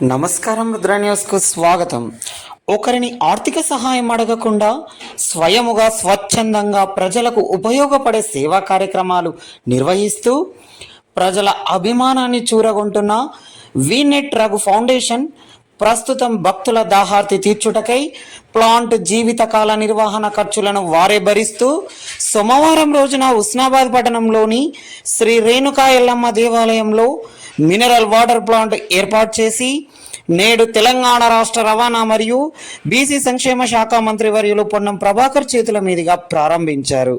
నమస్కారం, రుద్ర న్యూస్కు స్వాగతం. ఒకరిని ఆర్థిక సహాయం అడగకుండా స్వయముగా స్వచ్ఛందంగా ప్రజలకు ఉపయోగపడే సేవా కార్యక్రమాలు నిర్వహిస్తూ ప్రజల అభిమానాన్ని చూరగొంటున్న వీనెట్ రఘు ఫౌండేషన్ ప్రస్తుతం భక్తుల దాహార్తి తీర్చుటకై ప్లాంట్ జీవితకాల నిర్వహణ ఖర్చులను వారే భరిస్తూ సోమవారం రోజున ఉస్నాబాద్ పట్టణంలోని శ్రీ రేణుకా ఎల్లమ్మ దేవాలయంలో మినరల్ వాటర్ ప్లాంట్ ఏర్పాటు చేసి నేడు తెలంగాణ రాష్ట్ర రవాణా మరియు బీసీ సంక్షేమ శాఖ మంత్రివర్యులు పొన్నం ప్రభాకర్ చేతుల మీదుగా ప్రారంభించారు.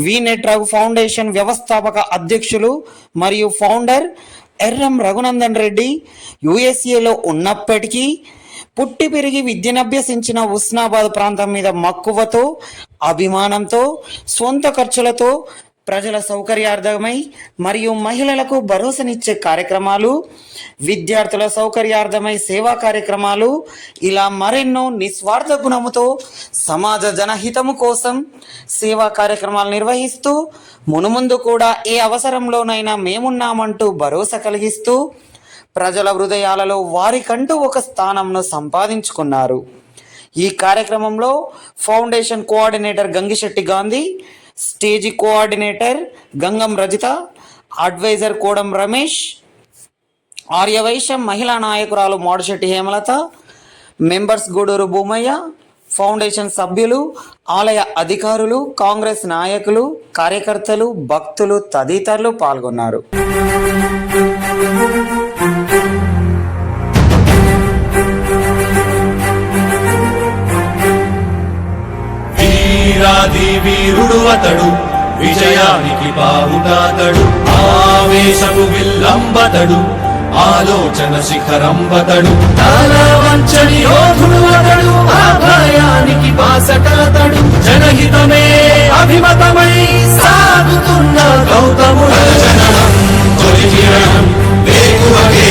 వీనెట్ రఘు ఫౌండేషన్ వ్యవస్థాపక అధ్యక్షులు మరియు ఫౌండర్ ఎర్రం రఘునందన్ రెడ్డి యుఎస్ఏలో ఉన్నప్పటికీ పుట్టి పెరిగి విద్యనభ్యసించిన ఉస్నాబాద్ ప్రాంతం మీద మక్కువతో, అభిమానంతో, సొంత ఖర్చులతో ప్రజల సౌకర్యార్థమై మరియు మహిళలకు భరోసానిచ్చే కార్యక్రమాలు, విద్యార్థుల సౌకర్యార్థమై సేవా కార్యక్రమాలు, ఇలా మరెన్నో నిస్వార్థ గుణముతో సమాజ జనహితము కోసం సేవా కార్యక్రమాలు నిర్వహిస్తూ మునుముందు కూడా ఏ అవసరంలోనైనా మేమున్నామంటూ భరోసా కలిగిస్తూ ప్రజల హృదయాలలో వారికంటూ ఒక స్థానంను సంపాదించుకున్నారు. ఈ కార్యక్రమంలో foundation coordinator Gangishetti Gandhi, stage coordinator Gangam Rajitha, adviser Kodam Ramesh, ఆర్యవైశ్యం మహిళా నాయకురాలు మాడుశెట్టి హేమలత, మెంబర్స్ గూడూరు భూమయ్య, ఫౌండేషన్ సభ్యులు, ఆలయ అధికారులు, కాంగ్రెస్ నాయకులు, కార్యకర్తలు, భక్తులు తదితరులు పాల్గొన్నారు. వీరాది వీరుడు అతడు, విజయానికి బావుటాతడు, ఆవేశము విల్లంబతడు, ఆలోచన శిఖరంబతడు, వంచని యోధుడు అతడు, అభయానికి బాసటతడు, జనహితమే అభిమతమై సాగుతున్న గౌతముడు. జననం తొలి కిరణం వేకువకే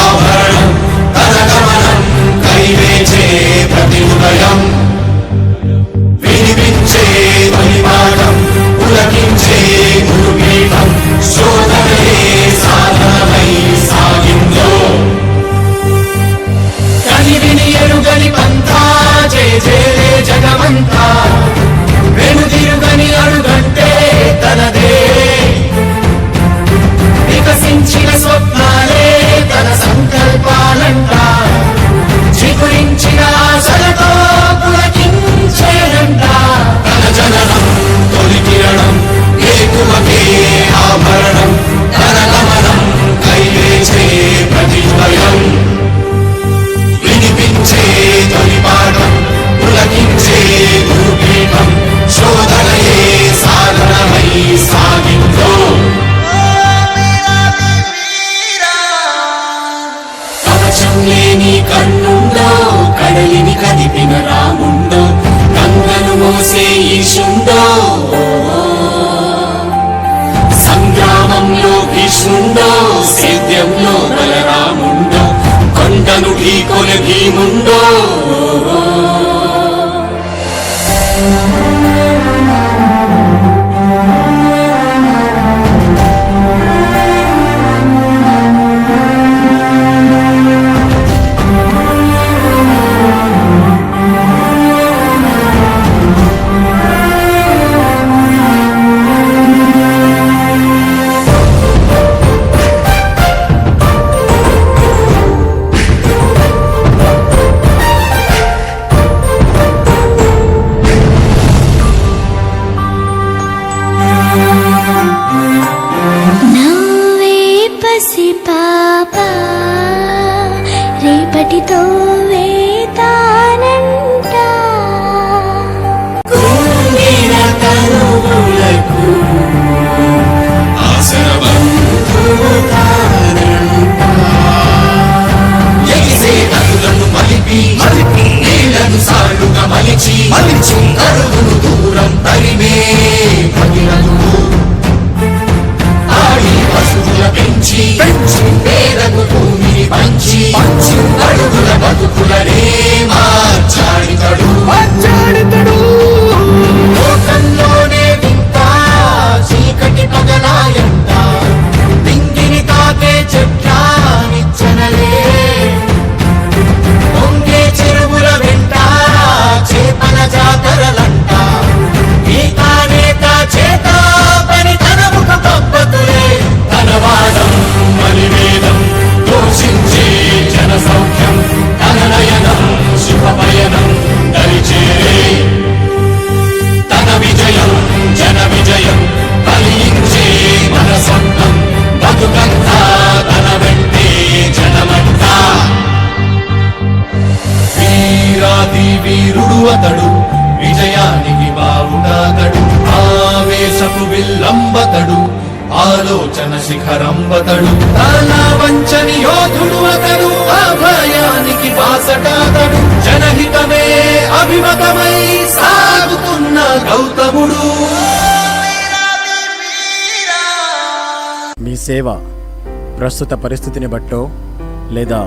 ఆభరణం, తన గమనం కైవేచే ప్రతి ఉదయం, వినిపించే ధ్వనిపాఠం, పులకించే గురుపీఠం, శోధనే సాధనమై సాగిందో. కనివిని ఎరుగని పంతా చేజేలే జగమంతా, వెనుదిరుగని అడుగంటే తనదే, వికసించిన స్వప్నాలే తన సంకల్పాలంట, చిగురించిన ఆశలతో పులకించేనంట. తన జననం తొలి కిరణం వేకువకే ఆభరణం, తన గమనం కైవేచే ప్రతి భయం, వినిపించే తొలి పాఠం, పులకించే గురుపీఠం, శోధనయే సాధనమై సాగిందో. లేని కన్నుండో, కడలిని కదిపిన రాముండో, గంగను మోసే ఈశుండో, సంగ్రామంలో భీష్ముండో, సేద్యంలో బలరాముండో, కొండను ఢీకొనే భీముండో. రేపటితో వేతానంట, కుంగిన తనువులకు ఆసరబంధువు తానంట. ఎగిసే నదులను మలిపి నీళ్లను సాళ్లుగా మలిచి కరువును దూరం తరిమే భగీరథుడు, ఆడి పశువుల పెంచి పేదకు భూమిని పంచి అడుగుల బతుకులనే మార్చాడు. కాంచన శిఖరంబతడు తన వంచని యోధుడు అతడు అభయానికి బాసటాతడు జనహితమే అభిమతమై సాగుతున్న గౌతముడు. మీ సేవ ప్రస్తుత పరిస్థితిని బట్టో లేదా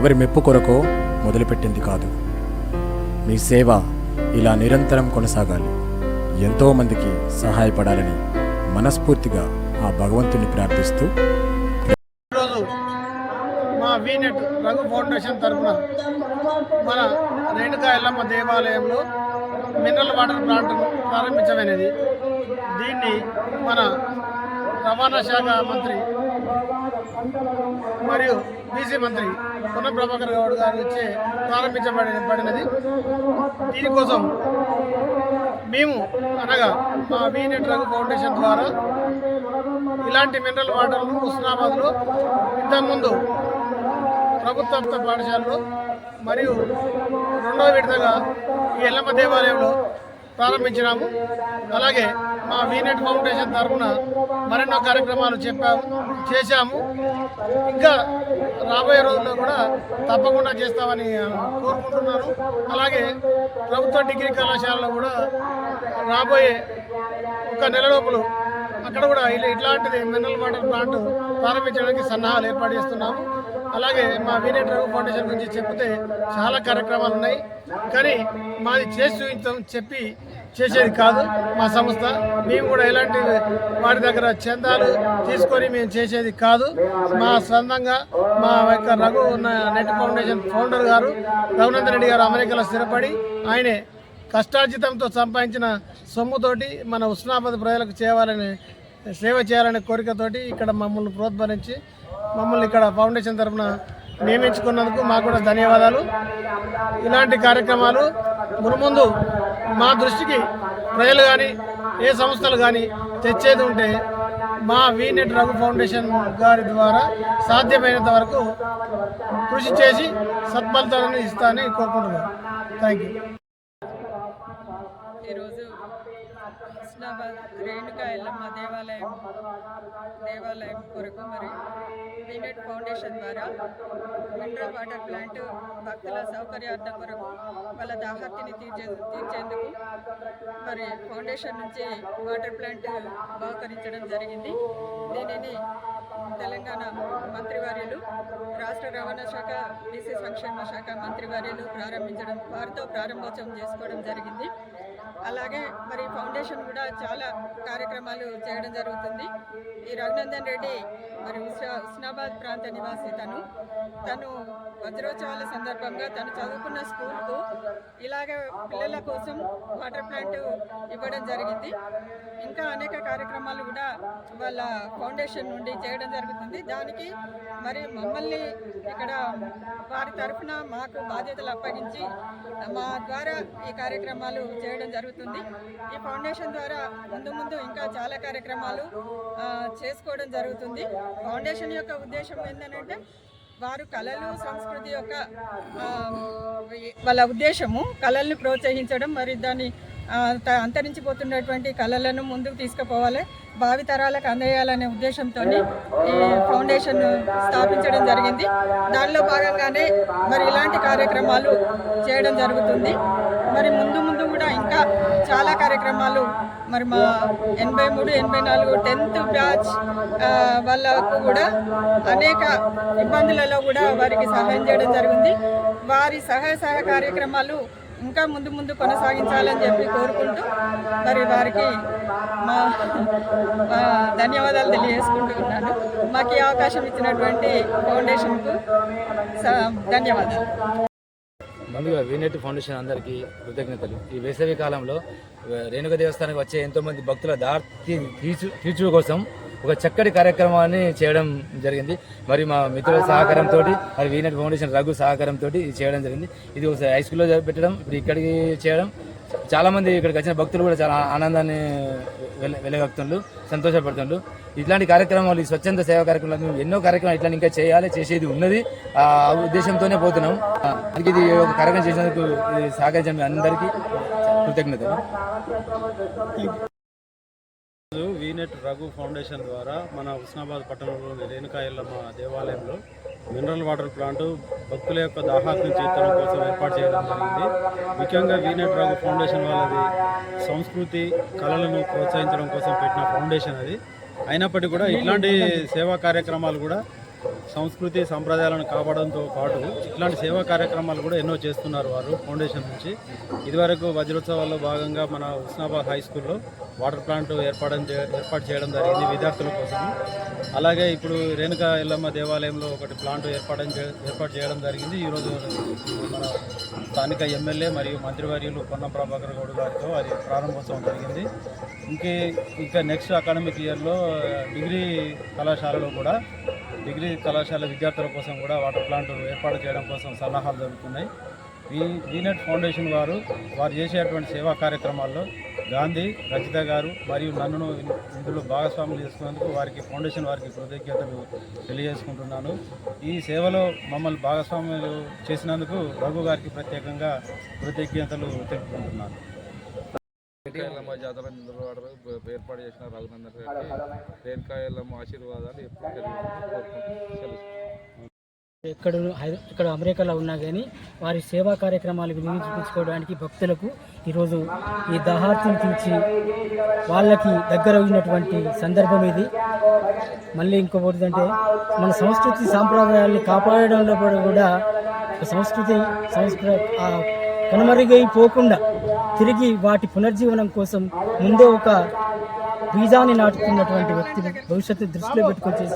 ఎవరి మెప్పు కొరకో మొదలుపెట్టింది కాదు. మీ సేవ ఇలా నిరంతరం కొనసాగాలి, ఎంతోమందికి సహాయపడాలని మనస్ఫూర్తిగా ఆ భగవంతుని ప్రార్థిస్తూ ఈరోజు మా వీనెట్ రఘు ఫౌండేషన్ తరఫున మన రేణుకా ఎల్లమ్మ దేవాలయంలో మినరల్ వాటర్ ప్లాంట్ను ప్రారంభించమైనది. దీన్ని మన రవాణా శాఖ మంత్రి మరియు బీసీ మంత్రి పొన్నం ప్రభాకర్ గౌడ్ గారు ఇచ్చే ప్రారంభించబడినది. దీనికోసం మేము అనగా మా వీనెట్ రఘు ఫౌండేషన్ ద్వారా ఇలాంటి మినరల్ వాటర్ను హుస్నాబాద్లో ఇంతకుముందు ప్రభుత్వ పాఠశాలలో మరియు రెండవ విడతగా ఈ ఎల్లమ్మ దేవాలయంలో ప్రారంభించినాము. అలాగే మా వీనెట్ ఫౌండేషన్ తరఫున మరెన్నో కార్యక్రమాలు చేశాము. ఇంకా రాబోయే రోజుల్లో కూడా తప్పకుండా చేస్తామని కోరుకుంటున్నాను. అలాగే ప్రభుత్వ డిగ్రీ కళాశాలలో కూడా రాబోయే ఒక నెల లోపల అక్కడ కూడా ఇట్లాంటిది మినరల్ వాటర్ ప్లాంట్ ప్రారంభించడానికి సన్నాహాలు ఏర్పాటు చేస్తున్నాము. అలాగే మా వీనెట్ రఘు ఫౌండేషన్ గురించి చెప్తే చాలా కార్యక్రమాలు ఉన్నాయి, కానీ మాది చేసి చూపించాం చెప్పి చేసేది కాదు మా సంస్థ. మేము కూడా ఎలాంటి వారి దగ్గర చందాలు తీసుకొని మేము చేసేది కాదు. మా సొంతంగా మా యొక్క రఘు నెట్ ఫౌండేషన్ ఫౌండర్ గారు రఘునందన్ రెడ్డి గారు అమెరికాలో స్థిరపడి ఆయనే కష్టార్జితంతో సంపాదించిన సొమ్ముతోటి మన హుస్నాబాద్ ప్రజలకు సేవ చేయాలనే కోరికతోటి ఇక్కడ మమ్మల్ని ప్రోత్సహించి మమ్మల్ని ఇక్కడ ఫౌండేషన్ తరఫున నియమించుకున్నందుకు మాకు కూడా ధన్యవాదాలు. ఇలాంటి కార్యక్రమాలు మునుముందు మా దృష్టికి ప్రజలు కానీ ఏ సంస్థలు కానీ తెచ్చేది ఉంటే మా వీనెట్ రఘు ఫౌండేషన్ గారి ద్వారా సాధ్యమైనంత వరకు కృషి చేసి సత్ఫలితాలను ఇస్తానని కోరుకుంటున్నాను. Thank you. ఈరోజు హుస్నాబాద్ రేణుకా ఎల్లమ్మ దేవాలయం కొరకు మరి వీనెట్ ఫౌండేషన్ ద్వారా మినరల్ వాటర్ ప్లాంట్ భక్తుల సౌకర్యార్థం కొరకు వాళ్ళ దాహార్తిని తీర్చేందుకు మరి ఫౌండేషన్ నుంచి వాటర్ ప్లాంట్ బహుకరించడం జరిగింది. దీనిని తెలంగాణ మంత్రివర్యులు, రాష్ట్ర రవాణా శాఖ, బీసీ సంక్షేమ శాఖ మంత్రివర్యులు వారితో ప్రారంభోత్సవం చేసుకోవడం జరిగింది. అలాగే మరి ఫౌండేషన్ కూడా చాలా కార్యక్రమాలు చేయడం జరుగుతుంది. ఈ రఘునందన్ రెడ్డి మరి హుస్నాబాద్ ప్రాంత నివాసి తను వజ్రోత్సవాల సందర్భంగా తను చదువుకున్న స్కూల్కు ఇలాగే పిల్లల కోసం వాటర్ ప్లాంట్ ఇవ్వడం జరిగింది. ఇంకా అనేక కార్యక్రమాలు కూడా వాళ్ళ ఫౌండేషన్ నుండి చేయడం జరుగుతుంది. దానికి మరి మమ్మల్ని ఇక్కడ వారి తరఫున మాకు బాధ్యతలు అప్పగించి మా ద్వారా ఈ కార్యక్రమాలు చేయడం జరుగుతుంది. ఈ ఫౌండేషన్ ద్వారా ముందు ఇంకా చాలా కార్యక్రమాలు చేసుకోవడం జరుగుతుంది. ఫౌండేషన్ యొక్క ఉద్దేశం ఏంటంటే వారు కళలు, సంస్కృతి యొక్క వాళ్ళ ఉద్దేశము కళల్ని ప్రోత్సహించడం, మరి దాన్ని అంతరించిపోతున్నటువంటి కళలను ముందుకు తీసుకుపోవాలి, భావితరాలకు అందజేయాలనే ఉద్దేశంతో ఈ ఫౌండేషన్ స్థాపించడం జరిగింది. దానిలో భాగంగానే మరి ఇలాంటి కార్యక్రమాలు చేయడం జరుగుతుంది. మరి ముందు కూడా ఇంకా చాలా కార్యక్రమాలు మరి మా 83, 84 10th బ్యాచ్ వాళ్ళకు కూడా అనేక ఇబ్బందులలో కూడా వారికి సహాయం చేయడం జరిగింది. వారి సహాయ కార్యక్రమాలు ఇంకా ముందు కొనసాగించాలని చెప్పి కోరుకుంటూ మరి వారికి మా ధన్యవాదాలు తెలియజేసుకుంటూ ఉన్నాను. మాకు ఈ అవకాశం ఇచ్చినటువంటి ఫౌండేషన్కు ధన్యవాదాలు. ముందుగా వీనెట్ ఫౌండేషన్ అందరికీ కృతజ్ఞతలు. ఈ వేసవి కాలంలో రేణుక దేవస్థానానికి వచ్చే ఎంతోమంది భక్తుల దారి తీర్చుల కోసం ఒక చక్కటి కార్యక్రమాన్ని చేయడం జరిగింది. మరి మా మిత్రుల సహకారంతో, మరి వీనెట్ ఫౌండేషన్ రఘు సహకారంతో ఇది చేయడం జరిగింది. ఇది ఒక హై స్కూల్లో పెట్టడం, ఇప్పుడు ఇక్కడికి చేయడం, చాలామంది ఇక్కడికి వచ్చిన భక్తులు కూడా చాలా ఆనందాన్ని వెలగక్తుండ్రు, సంతోషపడుతుండ్రు. ఇట్లాంటి కార్యక్రమాలు, ఈ స్వచ్ఛంద సేవా కార్యక్రమాలు, ఎన్నో కార్యక్రమాలు ఇట్లా ఇంకా చేసేది ఉన్నది. ఆ ఉద్దేశంతోనే పోతున్నాం. ఇది ఒక కార్యక్రమం చేసినందుకు సహకరించిన అందరికీ కృతజ్ఞతలు. ఈరోజు వీనెట్ రఘు ఫౌండేషన్ ద్వారా మన హుస్నాబాద్ పట్టణంలోని రేణుకా ఎల్లమ్మ దేవాలయంలో మినరల్ వాటర్ ప్లాంట్ భక్తుల యొక్క దాహార్తిని తీర్చడం కోసం ఏర్పాటు చేయడం జరిగింది. ముఖ్యంగా వీనెట్ రఘు ఫౌండేషన్ వాళ్ళది సంస్కృతి కళలను ప్రోత్సహించడం కోసం పెట్టిన ఫౌండేషన్ అది. అయినప్పటికీ కూడా ఇట్లాంటి సేవా కార్యక్రమాలు కూడా సంస్కృతి సంప్రదాయాలను కాపాడంతో పాటు ఇట్లాంటి సేవా కార్యక్రమాలు కూడా ఎన్నో చేస్తున్నారు వారు ఫౌండేషన్ నుంచి. ఇదివరకు వజ్రోత్సవాల్లో భాగంగా మన హుస్నాబాద్ హై స్కూల్లో వాటర్ ప్లాంట్ ఏర్పాటు చేయడం జరిగింది విద్యార్థుల కోసం. అలాగే ఇప్పుడు రేణుకా ఎల్లమ్మ దేవాలయంలో ఒకటి ప్లాంట్ ఏర్పాటు చేయడం జరిగింది. ఈరోజు మన స్థానిక ఎమ్మెల్యే మరియు మంత్రివర్యులు పొన్నం ప్రభాకర్ గౌడ్ గారితో అది ప్రారంభోత్సవం జరిగింది. ఇంకా నెక్స్ట్ అకాడమిక్ ఇయర్లో డిగ్రీ కళాశాల విద్యార్థుల కోసం కూడా వాటర్ ప్లాంట్ ఏర్పాటు చేయడం కోసం సన్నాహాలు జరుగుతున్నాయి. వీనెట్ ఫౌండేషన్ వారు చేసేటువంటి సేవా కార్యక్రమాల్లో గాంధీ, రజిత గారు మరియు నన్ను ఇందులో భాగస్వాములు చేసుకున్నందుకు ఫౌండేషన్ వారికి కృతజ్ఞతలు తెలియజేసుకుంటున్నాను. ఈ సేవలో మమ్మల్ని భాగస్వాములు చేసినందుకు రఘు గారికి ప్రత్యేకంగా కృతజ్ఞతలు తెలుపుకుంటున్నాను. రేణుకా జాతర మినరల్ వాటర్ ఏర్పాటు చేసిన రఘునందన్ రెడ్డి రేణుకా ఎల్లమ్మ ఆశీర్వాదాలు ఎప్పుడు ఇక్కడ అమెరికాలో ఉన్నా కానీ వారి సేవా కార్యక్రమాలు వినియోగించుకోవడానికి భక్తులకు ఈరోజు ఈ దాహార్తిని తీర్చి వాళ్ళకి దగ్గర అయినటువంటి సందర్భం ఇది. మళ్ళీ ఇంకొకటి అంటే మన సంస్కృతి సాంప్రదాయాల్ని కాపాడడంలో కూడా సంస్కృతి కనుమరుగైపోకుండా తిరిగి వాటి పునర్జీవనం కోసం ముందే ఒక బీజాన్ని నాటుతున్నటువంటి వ్యక్తి భవిష్యత్తు దృష్టిలో పెట్టుకొని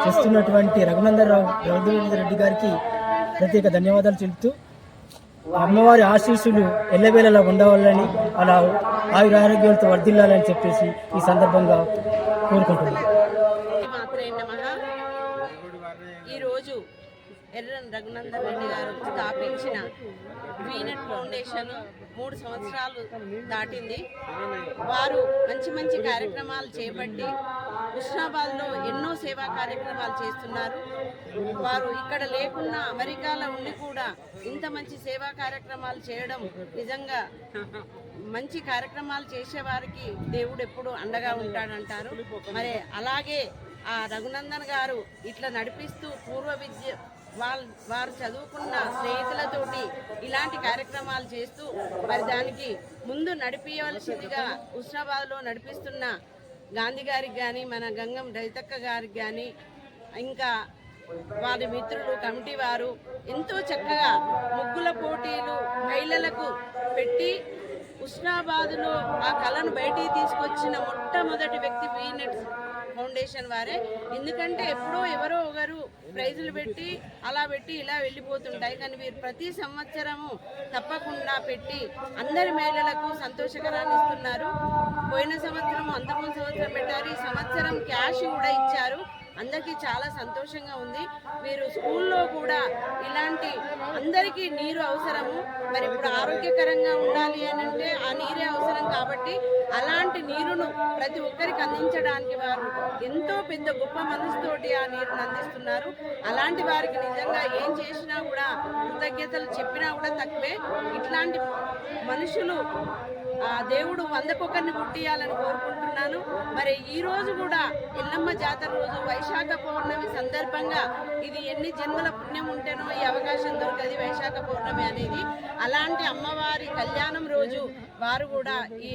చేస్తున్నటువంటి రఘునందన్ రెడ్డి గారికి ప్రత్యేక ధన్యవాదాలు చెబుతూ అమ్మవారి ఆశీస్సులు ఎల్లవేళలా ఉండవాలని అలా ఆయురారోగ్యాలతో వర్ధిల్లాలని చెప్పేసి ఈ సందర్భంగా కోరుకుంటున్నాను. ఈరోజు ఎర్రన్ రఘునందన్ రెడ్డి గారు స్థాపించిన వీనెట్ ఫౌండేషన్ 3 సంవత్సరాలు దాటింది. వారు మంచి కార్యక్రమాలు చేపట్టి హుస్నాబాద్లో ఎన్నో సేవా కార్యక్రమాలు చేస్తున్నారు. వారు ఇక్కడ లేకున్నా అమెరికాలో ఉండి కూడా ఇంత మంచి సేవా కార్యక్రమాలు చేయడం నిజంగా మంచి కార్యక్రమాలు చేసేవారికి దేవుడు ఎప్పుడు అండగా ఉంటాడంటారు. మరి అలాగే ఆ రఘునందన్ గారు ఇట్లా నడిపిస్తూ పూర్వ విద్య వారు చదువుకున్న స్నేహితులతోటి ఇలాంటి కార్యక్రమాలు చేస్తూ మరి దానికి ముందు నడిపించవలసిందిగా హుస్నాబాద్లో నడిపిస్తున్న గాంధీ గారికి కానీ మన గంగం రైతక్క గారికి కానీ ఇంకా వారి మిత్రులు కమిటీ వారు ఎంతో చక్కగా ముగ్గుల పోటీలు మహిళలకు పెట్టి హుస్నాబాద్లో ఆ కళను బయటికి తీసుకొచ్చిన మొట్టమొదటి వ్యక్తి వీనెట్ ఫౌండేషన్ వారే. ఎందుకంటే ఎప్పుడో ఎవరో ఒకరు ప్రైజులు పెట్టి ఇలా వెళ్ళిపోతుంటాయి. కానీ వీరు ప్రతి సంవత్సరము తప్పకుండా పెట్టి అందరి మహిళలకు సంతోషకరాన్ని ఇస్తున్నారు. పోయిన సంవత్సరం అంతకుముందు సంవత్సరం పెట్టారు. ఈ సంవత్సరం క్యాష్ కూడా ఇచ్చారు. అందరికీ చాలా సంతోషంగా ఉంది. వీరు స్కూల్లో కూడా ఇలాంటి అందరికీ నీరు అవసరము. మరి ఇప్పుడు ఆరోగ్యకరంగా ఉండాలి అని అంటే ఆ నీరే అవసరం కాబట్టి అలాంటి నీరును ప్రతి ఒక్కరికి అందించడానికి వారు ఎంతో పెద్ద గొప్ప మనసుతోటి ఆ నీరును అందిస్తున్నారు. అలాంటి వారికి నిజంగా ఏం చేసినా కూడా కృతజ్ఞతలు చెప్పినా కూడా తక్కువే. ఇట్లాంటి మనుషులు ఆ దేవుడు 100 పుట్టియాలని కోరుకుంటున్నాను. మరి ఈ రోజు కూడా ఎల్లమ్మ జాతర రోజు వైశాఖ పౌర్ణమి సందర్భంగా ఇది ఎన్ని జన్మల పుణ్యం ఉంటేనో ఈ అవకాశం దొరకది వైశాఖ పౌర్ణమి అనేది. అలాంటి అమ్మవారి కళ్యాణం రోజు వారు కూడా ఈ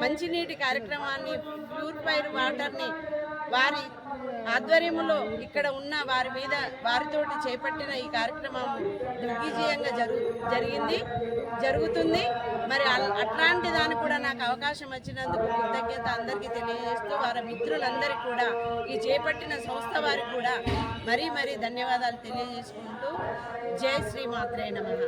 మంచినీటి కార్యక్రమాన్ని ప్యూరిఫైర్ వాటర్ని వారి ఆధ్వర్యంలో ఇక్కడ ఉన్న వారితోటి చేపట్టిన ఈ కార్యక్రమం దిగ్విజయంగా జరుగుతుంది. మరి అట్లాంటి దానికి కూడా నాకు అవకాశం వచ్చినందుకు కృతజ్ఞత అందరికీ తెలియజేస్తూ వారి మిత్రులందరికీ కూడా ఈ చేపట్టిన సంస్థ వారికి కూడా మరీ ధన్యవాదాలు తెలియజేసుకుంటూ జై శ్రీ మాత్రే నమః.